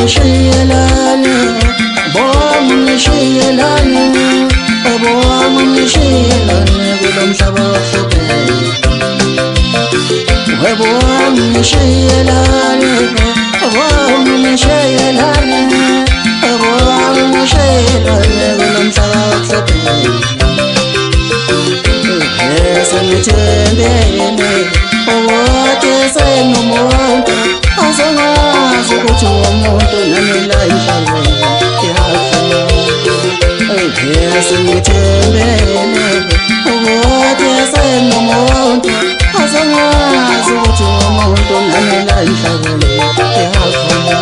ngishiyelane, bonke ngishiyelane, bonke ngishiyelane kulo mhlaba wahlukene. Bonke ngishiyelane, bonke ngishiyelane, bonke ngishiyelane kulo mhlaba wahlukene. Sengithembele ukuthi sengumuntu azongazi ukuthi umuntu nami la emhlabeni ngiyafuna. Sengithembele ukuthi sengumuntu azongazi ukuthi umuntu nami la emhlabeni ngiyafuna.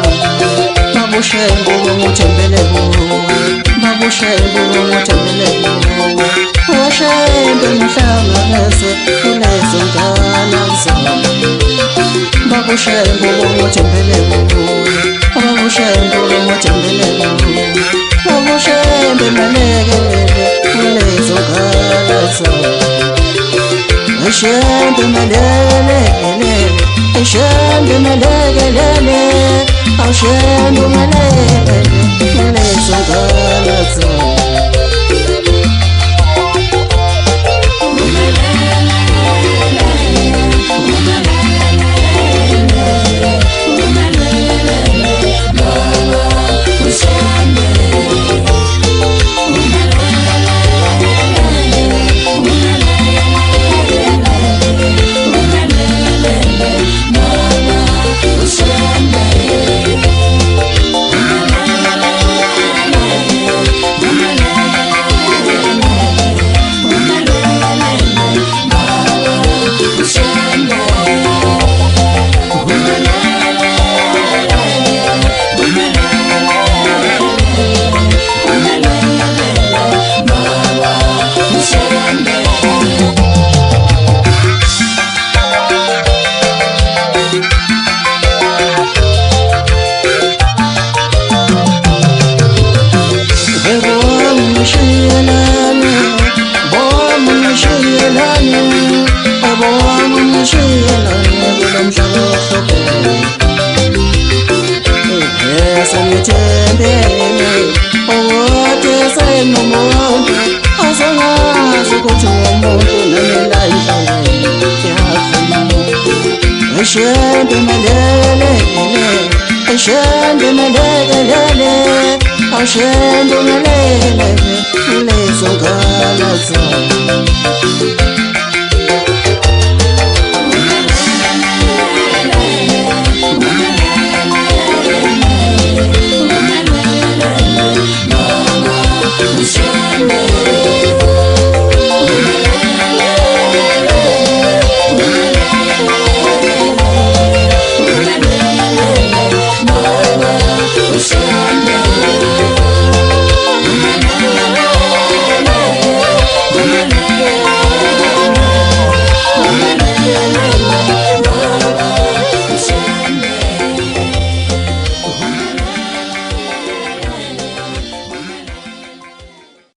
Babushengu ngithembele kuwe, babushengu ngithembele kuwe, washembe mhlanganise kulezo ngane zami. Babushengu ngithembele kuwe, babushengu ngithembele kuwe, babushembe malekelele kulezo ngane zami. Ashembe malekelele, ashembe malekelele, ashembe malekelele kulezo ngane zami. Sengithembele ukuthi sengumuntu azongazi ukuthi umuntu nami la emhlabeni ngiyafuna. Ashembe malekelele, ashembe malekelele, ashembe malekelele kulezo ngane zami.